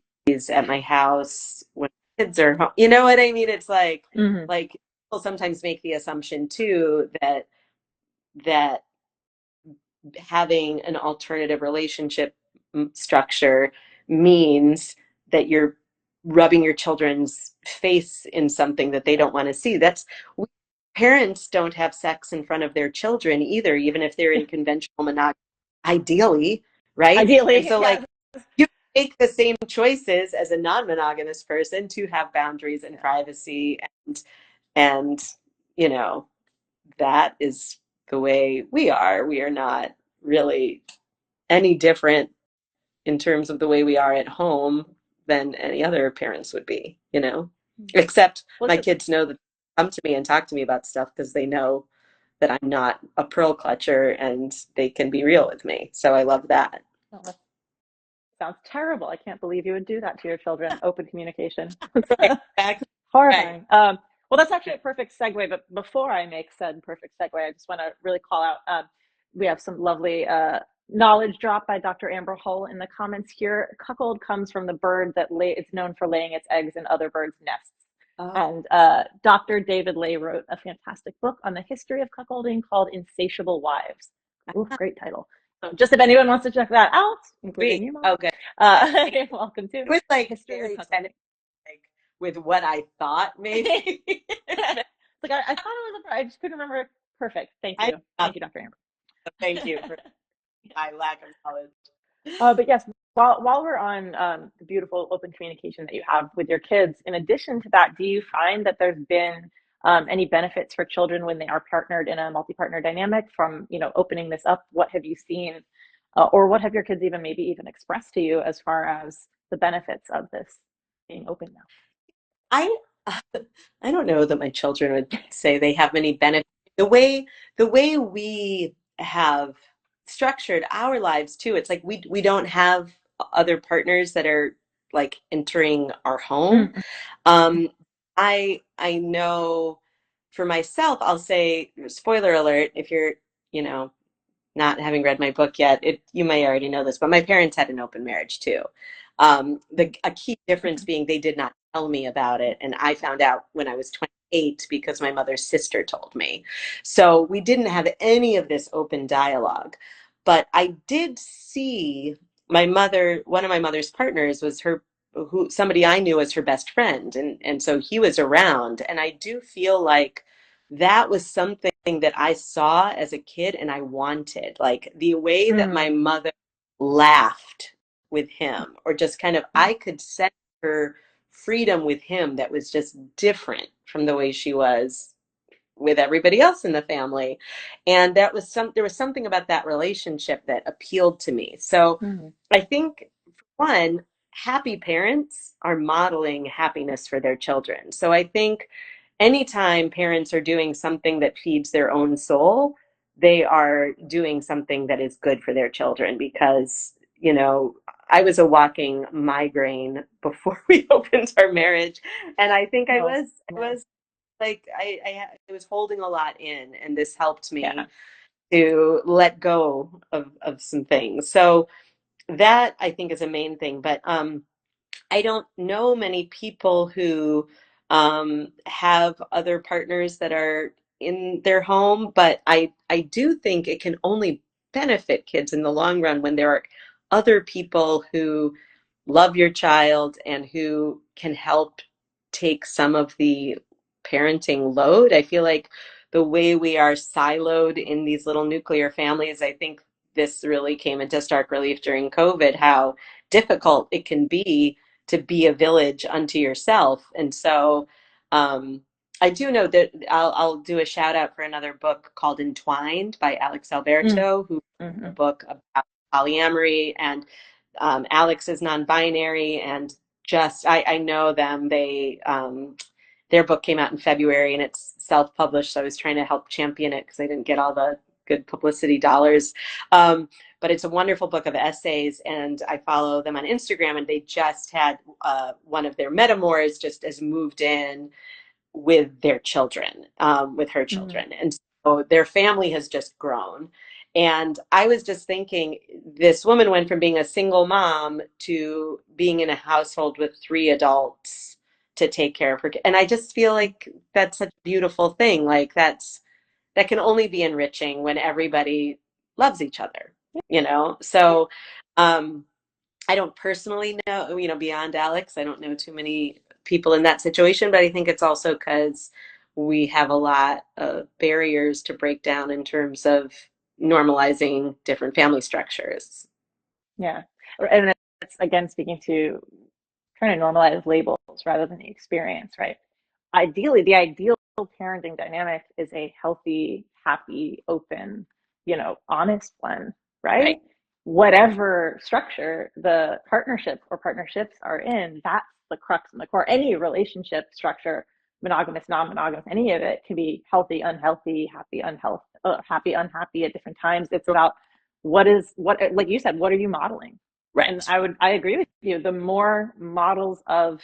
at my house when kids are home. You know what I mean? It's Hmm. like people sometimes make the assumption too that having an alternative relationship structure means that you're rubbing your children's face in something that they don't want to see. Parents don't have sex in front of their children either, even if they're in conventional monogamy, ideally, right? And Ideally, so, yes. like, you make the same choices as a non-monogamous person to have boundaries and privacy, and you know, that is the way we are. We are not really any different in terms of the way we are at home than any other parents would be, you know? Except Well, my kids know that they come to me and talk to me about stuff because they know that I'm not a pearl clutcher and they can be real with me. So I love that. oh, that sounds terrible. I can't believe you would do that to your children. Open communication. It's Right, exactly. Right. horrifying. Well, that's actually a perfect segue. But before I make said perfect segue, I just want to really call out. We have some lovely knowledge drop by Dr. Amber Hull in the comments here. Cuckold comes from the bird that it's known for laying its eggs in other birds' nests. Oh, And Dr. David Lay wrote a fantastic book on the history of cuckolding called Insatiable Wives. Ooh, great title. So just if anyone wants to check that out, including sweet. you, Molly, Oh, good. Yeah. It welcome to was the like history of very cuckolding. tentative, like with what I thought maybe. It's like I thought it was I just couldn't remember it. Perfect. Thank I you. know. Thank you, Dr. Amber. Thank you for my lack of knowledge. But yes, while we're on the beautiful open communication that you have with your kids, in addition to that, do you find that there's been any benefits for children when they are partnered in a multi-partner dynamic from, opening this up? What have you seen, or what have your kids maybe even expressed to you as far as the benefits of this being open now? I I don't know that my children would say they have many benefits. The way we have structured our lives too, it's like we don't have other partners that are like entering our home. Mm-hmm. Um, I know for myself, I'll say, spoiler alert, if you're, you know, not having read my book yet, you may already know this, but my parents had an open marriage too. A key difference being they did not tell me about it, and I found out when I was 28 because my mother's sister told me. So we didn't have any of this open dialogue. But I did see my mother, one of my mother's partners was somebody I knew as her best friend, and so he was around, and I do feel like that was something that I saw as a kid and I wanted. Like the way that my Mm-hmm. mother laughed with him, or just kind of, I could sense her freedom with him that was just different from the way she was with everybody else in the family. And there was something about that relationship that appealed to me. So Mm-hmm. I think, one, happy parents are modeling happiness for their children. So I think anytime parents are doing something that feeds their own soul, they are doing something that is good for their children because, I was a walking migraine before we opened our marriage. And I think I Oh, was, I was like, I was holding a lot in, and this helped yeah. me to let go of some things. So that I think is a main thing. But I don't know many people who have other partners that are in their home, but I do think it can only benefit kids in the long run when there are other people who love your child and who can help take some of the parenting load. I feel like the way we are siloed in these little nuclear families, I think this really came into stark relief during COVID, how difficult it can be to be a village unto yourself. And so I do know that I'll do a shout out for another book called Entwined by Alex Mm-hmm. Alberto, who wrote a Mm-hmm. book about polyamory, and Alex is non-binary, and just I know them. Their book came out in February and it's self-published, so I was trying to help champion it because I didn't get all the good publicity dollars. Um, but it's a wonderful book of essays, and I follow them on Instagram, and they just had one of their metamors just as moved in with their children, with her Mm. children. And so their family has just grown. And I was just thinking, this woman went from being a single mom to being in a household with three adults to take care of her. And I just feel like that's such a beautiful thing. Like that can only be enriching when everybody loves each other, you know? So, um, I don't personally know, beyond Alex, I don't know too many people in that situation, but I think it's also because we have a lot of barriers to break down in terms of normalizing different family structures. Yeah. And it's again speaking to trying to normalize labels rather than the experience, right? Ideally, the ideal parenting dynamic is a healthy, happy, open, honest one, right? Right. Whatever structure the partnership or partnerships are in, that's the crux and the core. Any relationship structure, monogamous, non-monogamous, any of it can be healthy, unhealthy, happy, unhappy at different times. It's about like you said, what are you modeling? And Right. I agree with you. The more models of,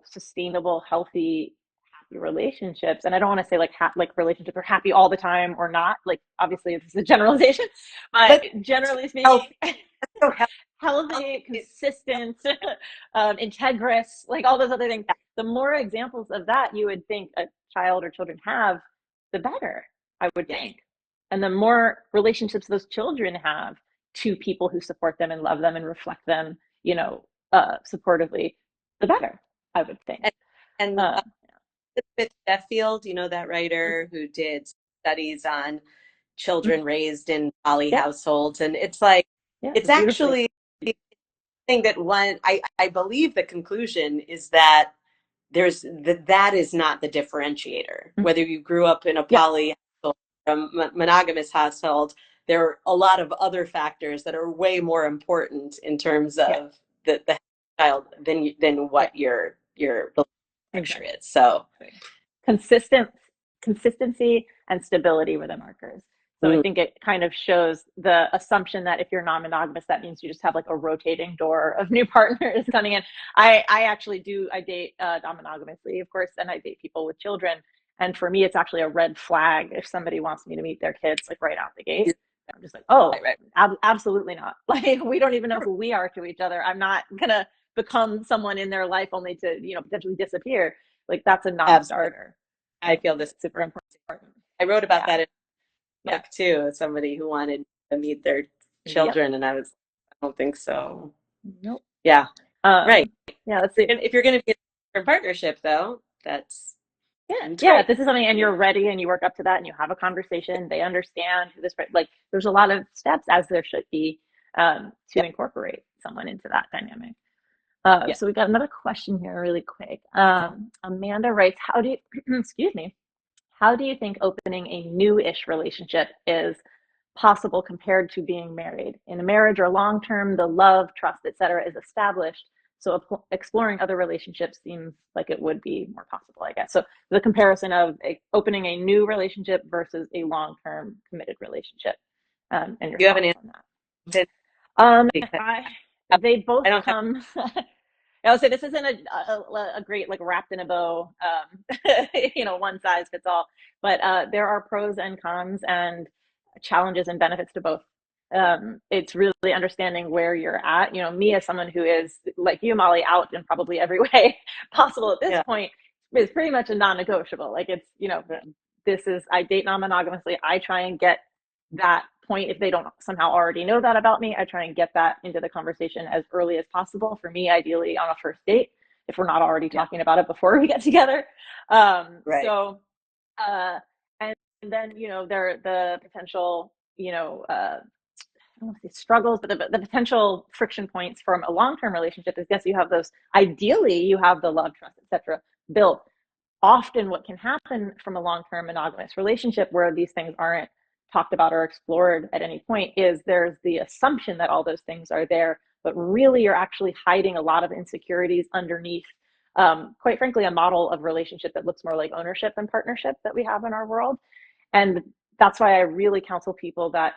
sustainable, healthy, happy relationships, and I don't want to say like relationships are happy all the time or not. Like obviously this is a generalization, but But generally health, speaking, so healthy, healthy, consistent, integrous, like all those other things. The more examples of that you would think a child or children have, the better, I would yes. think. And the more relationships those children have to people who support them and love them and reflect them, supportively, the better, I would think. And, and Uh, Elizabeth Sheffield, that writer who did studies on children raised in poly yeah, households, and it's like yeah, it's beautifully. actually thing that I believe the conclusion is that that is not the differentiator. Whether you grew up in a Yeah, poly household or a monogamous household, there are a lot of other factors that are way more important in terms yeah, of the child than yeah, what your structure exactly. is. So, consistent Consistency and stability were the markers. So I mm, think it kind of shows the assumption that if you're non-monogamous, that means you just have like a rotating door of new partners coming in. I actually do, I date non-monogamously, of course, and I date people with children. And for me, it's actually a red flag if somebody wants me to meet their kids like right out the gate. I'm just like, oh, right, right. absolutely not. Like we don't even know who we are to each other. I'm not gonna become someone in their life only to, potentially disappear. Like that's a Absolutely. non-starter. I feel this. It's super important. I wrote about Yeah. that in a Yeah. book too. Somebody who wanted to meet their Yep. children, and I don't think so. Nope. Yeah, right. Um, yeah, let's see. If you're going to be in a partnership, though, Yeah. that's Yeah. If great. this is something and you're ready and you work up to that and you have a conversation, they understand who this, like, there's a lot of steps as there should be to Yeah, incorporate someone into that dynamic. yeah. So we got another question here really quick. Amanda writes, how do you, excuse me, how do you think opening a new-ish relationship is possible compared to being married? In a marriage or long term, the love, trust, etc., is established. So exploring other relationships seems like it would be more possible, I guess. So the comparison of opening a new relationship versus a long term committed relationship, and your You have an thoughts on answer that. because They both I don't have. come. I would say this isn't a great like wrapped in a bow, one size fits all. But there are pros and cons and challenges and benefits to both. It's really understanding where you're at. Me as someone who is like you, Molly, out in probably every way possible at this Yeah, point is pretty much a non-negotiable. Like it's this is I date non-monogamously. I try and get that point if they don't somehow already know that about me. I try and get that into the conversation as early as possible. For me, ideally on a first date, if we're not already yeah, talking about it before we get together. Um, right. so uh, and then there are the potential I don't want to say struggles, but the potential friction points from a long-term relationship is yes, you have those. Ideally, you have the love, trust, etc. built. Often, what can happen from a long-term monogamous relationship where these things aren't talked about or explored at any point is there's the assumption that all those things are there, but really you're actually hiding a lot of insecurities underneath, quite frankly, a model of relationship that looks more like ownership and partnership that we have in our world. And that's why I really counsel people that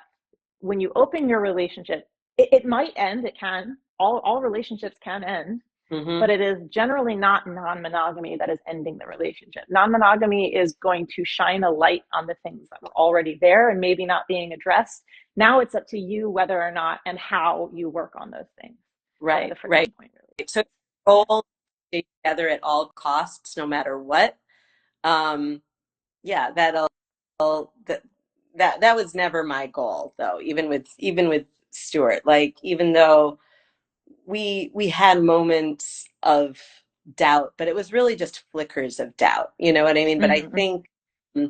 when you open your relationship, it might end. It can. All relationships can end, but it is generally not non-monogamy that is ending the relationship. Non-monogamy is going to shine a light on the things that were already there and maybe not being addressed. Now it's up to you whether or not and how you work on those things. Right, The friction right. point, really. So goal stay together at all costs, no matter what. Yeah, that that was never my goal, though. Even with Stuart, like even though we had moments of doubt, but it was really just flickers of doubt. You know what I mean? But Mm-hmm.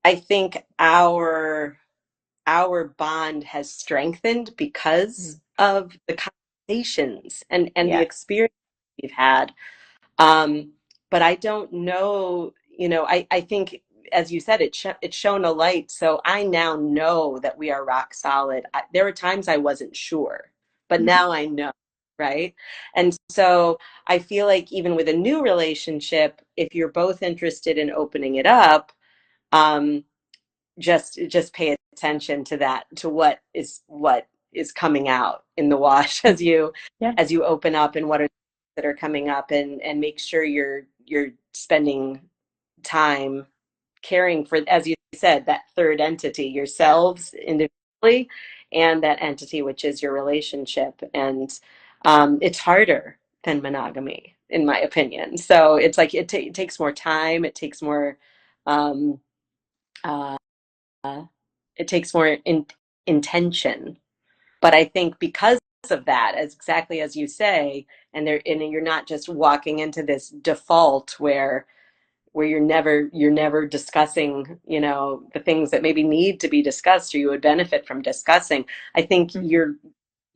I think our bond has strengthened Mm-hmm. because of the conversations and the Yeah. experience we've had. Um, but I don't know, I think, as you said, it's shown a light. So I now know that we are rock solid. There were times I wasn't sure, but Mm-hmm. now I know, right? And so I feel like even with a new relationship, if you're both interested in opening it up, um, just pay attention to that, to what is coming out in the wash Yeah. as you open up, and what are that are coming up, and make sure you're spending time caring for, as you said, that third entity, yourselves individually, and that entity which is your relationship. And it's harder than monogamy, in my opinion. So it's like it takes more time, it takes more um, uh, it takes more intention. But I think because of that, as exactly as you say, and you're not just walking into this default where you're never discussing, the things that maybe need to be discussed or you would benefit from discussing. I think Mm-hmm.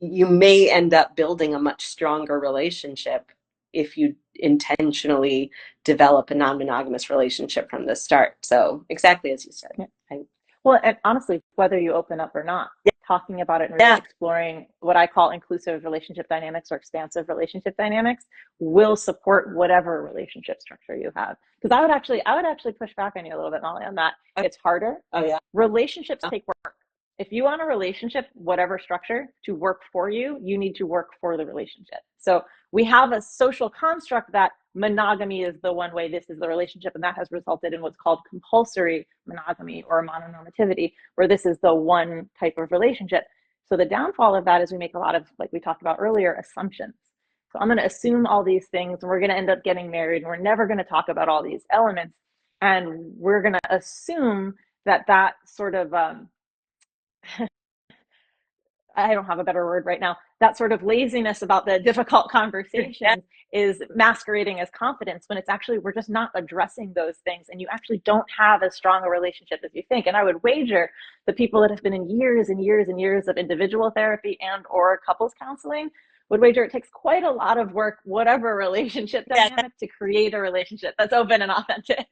you may end up building a much stronger relationship if you intentionally develop a non-monogamous relationship from the start. So exactly as you said. Yeah. I, Well, and honestly, whether you open up or not, talking about it and really yeah, exploring what I call inclusive relationship dynamics or expansive relationship dynamics will support whatever relationship structure you have. Because I would actually push back on you a little bit, Molly, on that. yeah. It's harder. Oh yeah. Relationships take work. If you want a relationship, whatever structure, to work for you, you need to work for the relationship. So we have a social construct that monogamy is the one way, this is the relationship, and that has resulted in what's called compulsory monogamy or mononormativity, where this is the one type of relationship. So the downfall of that is we make a lot of, like we talked about earlier, assumptions. So I'm going to assume all these things, and we're going to end up getting married, and we're never going to talk about all these elements, and we're going to assume that sort of I don't have a better word right now, that sort of laziness about the difficult Yeah. conversations is masquerading as confidence when it's actually, we're just not addressing those things. And you actually don't have as strong a relationship as you think. And I would wager the people that have been in years and years and years of individual therapy and or couples counseling would wager it takes quite a lot of work, whatever relationship Yeah, dynamic, to create a relationship that's open and authentic.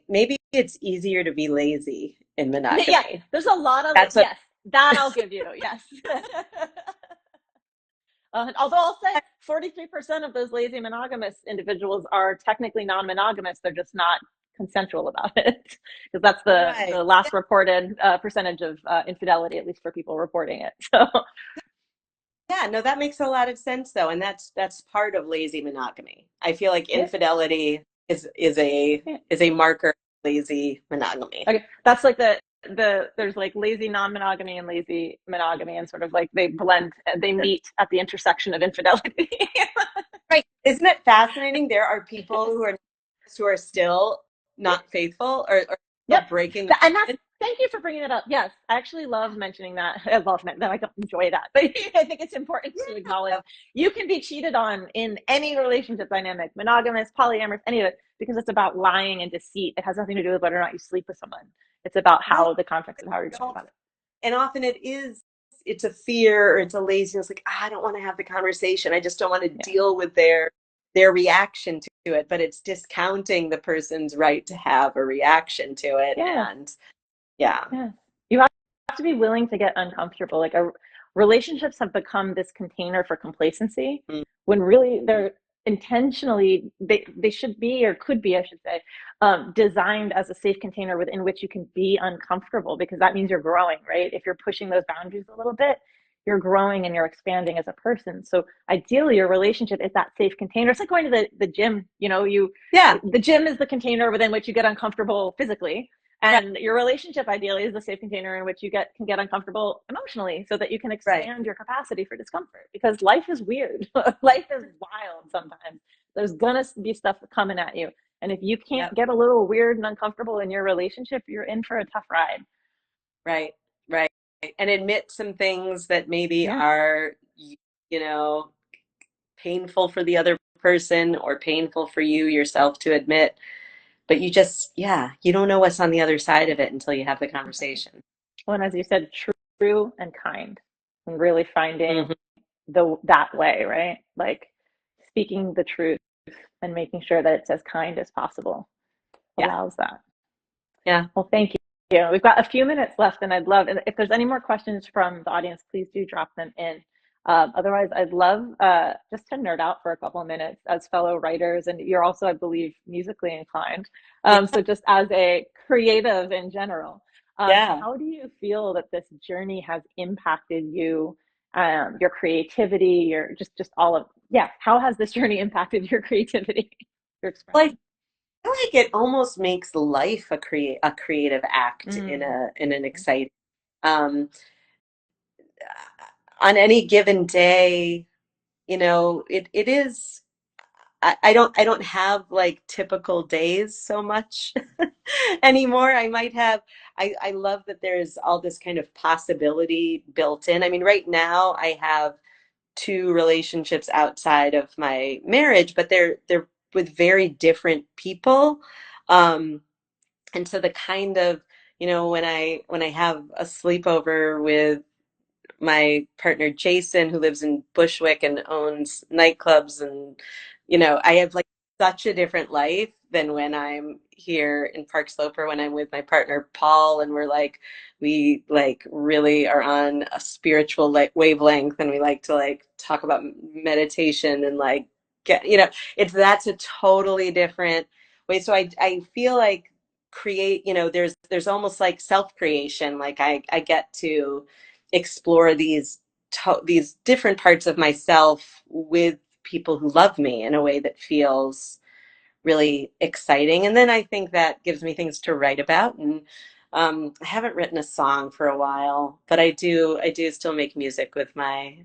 maybe it's easier to be lazy in Yeah, monogamy. there's a lot of, That's what. yes, that I'll give you. Yes. Although I'll say 43% of those lazy monogamous individuals are technically non-monogamous, they're just not consensual about it, because that's the Right. the last reported percentage of infidelity, at least for people reporting it. So Yeah, no, that makes a lot of sense though, and that's part of lazy monogamy. I feel like yeah, infidelity yeah. is a marker of lazy monogamy. Okay, that's like there's like lazy non-monogamy and lazy monogamy, and sort of like they blend, they meet at the intersection of infidelity. Right. Isn't it fascinating? There are people who are still not faithful, or still Yep. breaking the And that's, covenant. thank you for bringing that up. Yes, I actually love mentioning that. I love that. I don't enjoy that, but I think it's important to acknowledge Yeah. you can be cheated on in any relationship dynamic, monogamous, polyamorous, any of it, because it's about lying and deceit. It has nothing to do with whether or not you sleep with someone. It's about No, how the context of how you're going about it. and often it's a fear, or it's a laziness, like, I don't want to have the conversation, I just don't want to Yeah. deal with their reaction to it, but it's discounting the person's right to have a reaction to it. Yeah. Yeah. Yeah. You have to be willing to get uncomfortable. Like relationships have become this container for complacency Mhm. when really they're intentionally they should be, or could be, I should say, designed as a safe container within which you can be uncomfortable, because that means you're growing, right? If you're pushing those boundaries a little bit, you're growing and you're expanding as a person. So ideally your relationship is that safe container. It's like going to the gym, Yeah. the gym is the container within which you get uncomfortable physically, Right. and your relationship ideally is the safe container in which you can get uncomfortable emotionally, so that you can Right. expand your capacity for discomfort, because life is weird. Life is wild sometimes. There's gonna be stuff coming at you, and if you can't Yep. get a little weird and uncomfortable in your relationship, you're in for a tough ride. Right. Right. And admit some things that maybe Yeah. are, you know, painful for the other person or painful for you yourself to admit. But you just, yeah, you don't know what's on the other side of it until you have the Exactly. conversation. Well, and as you said, true and kind, and really finding Hmm. that way, right? Like speaking the truth and making sure that it's as kind as possible Yeah. allows that. Yeah. Well, thank you. We've got a few minutes left, and I'd love, and if there's any more questions from the audience, please do drop them in. Otherwise, I'd love just to nerd out for a couple of minutes as fellow writers, and you're also, I believe, musically inclined. Yeah. So just as a creative in general, Yeah. how do you feel that this journey has impacted you, your creativity, your just all of, yeah, how has this journey impacted your creativity, your Well, I expression? feel like it almost makes life a creative act in Mm. an exciting um on any given day, it is. I don't have like typical days so much anymore. I love that there's all this kind of possibility built in. I mean, right now I have two relationships outside of my marriage, but they're with very different people. Um, and so the kind of, when I have a sleepover with my partner Jason, who lives in Bushwick and owns nightclubs, and I have like such a different life than when I'm here in Park Slope, or when I'm with my partner Paul, and we like really are on a spiritual like wavelength, and we like to like talk about meditation and like get that's a totally different way. So I feel like create, there's almost like self creation, like I get to explore these different parts of myself with people who love me in a way that feels really exciting. And then I think that gives me things to write about. And I haven't written a song for a while, but I do still make music with my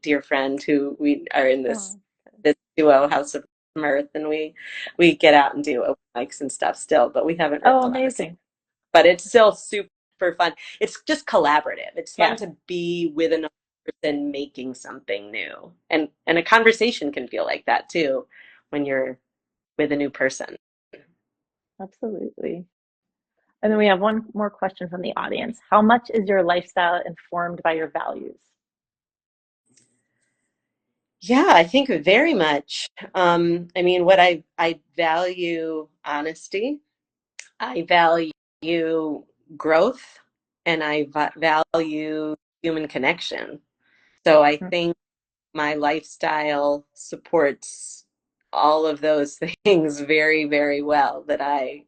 dear friend, who we are in this Oh, this duo, House of Mirth, and we get out and do open mics and stuff still, but we haven't written oh, a lot of songs. amazing. But it's still super fun. It's just collaborative. It's fun Yeah, to be with another person making something new. And a conversation can feel like that too when you're with a new person. absolutely. And then we have one more question from the audience. How much is your lifestyle informed by your values? Yeah, I think very much. I mean, what I value honesty, I value growth, and I value human connection. So I think my lifestyle supports all of those things very, very well, that I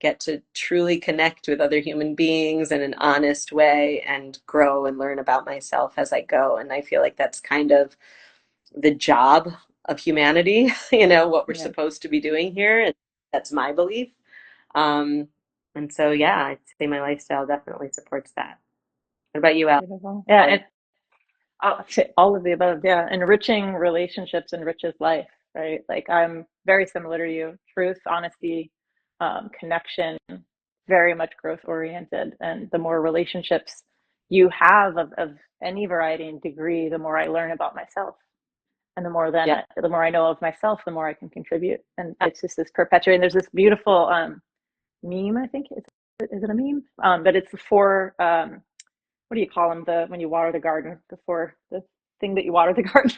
get to truly connect with other human beings in an honest way and grow and learn about myself as I go. And I feel like that's kind of the job of humanity, what we're Yes, supposed to be doing here. And that's my belief. Um, and so, yeah, I'd say my lifestyle definitely supports that. What about you, beautiful. Yeah, Allie? and all of the above. Yeah, enriching relationships enriches life, right? Like I'm very similar to you. Truth, honesty, connection, very much growth oriented. And the more relationships you have of any variety and degree, the more I learn about myself. And Yeah. the more I know of myself, the more I can contribute. And it's just this perpetuating. There's this beautiful meme, I think. Is it a meme? But it's the four, what do you call them? When you water the garden, the thing that you water the garden.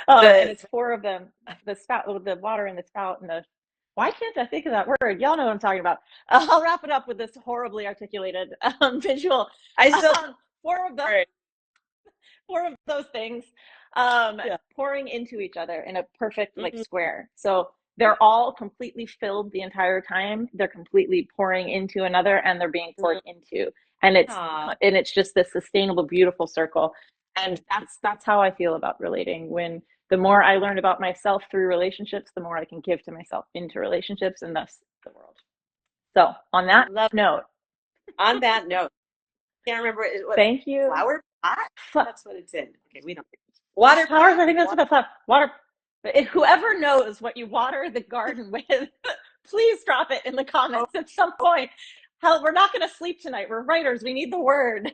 And The it's four of them, the spout, the water in the spout, and Why can't I think of that word? Y'all know what I'm talking about. I'll wrap it up with this horribly articulated visual. I still Four of the right. four of those things Yeah. pouring into each other in a perfect like Mhm. square. So they're all completely filled the entire time. They're completely pouring into another, and they're being poured Mhm. into, and Aw, it's just this sustainable, beautiful circle. And that's how I feel about relating. When the more I learn about myself through relationships, the more I can give to myself into relationships, and thus the world. So on I that love. note, On that note, can't remember what thank you. flower pot. That's what it's in. Okay, we don't. Water Flowers, pot. I think that's Water. what I thought. Water. Whoever knows what you water the garden with, please drop it in the Oh, comments at some point. Hell, we're not going to sleep tonight. We're writers. We need the word.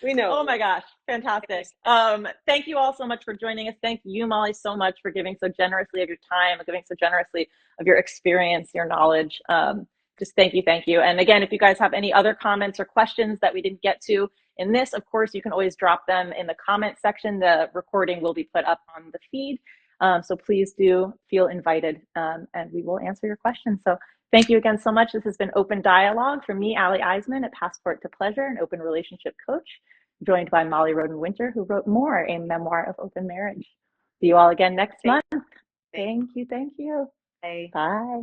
we know Oh what my we're. gosh, fantastic. Understand. Thank you all so much for joining us. Thank you, Molly, so much for giving so generously of your time, giving so generously of your experience, your knowledge. Just thank you, thank you. And again, if you guys have any other comments or questions that we didn't get to in this, of course, you can always drop them in the comment section. The recording will be put up on the feed. So please do feel invited, and we will answer your questions. So thank you again so much. This has been Open Dialogue from me, Ali Iseman, a Passport to Pleasure, an open relationship coach, joined by Molly Roden Winter, who wrote More, a memoir of open marriage. See you all again next Thank month. you. Thank you. Thank you. Bye. Bye.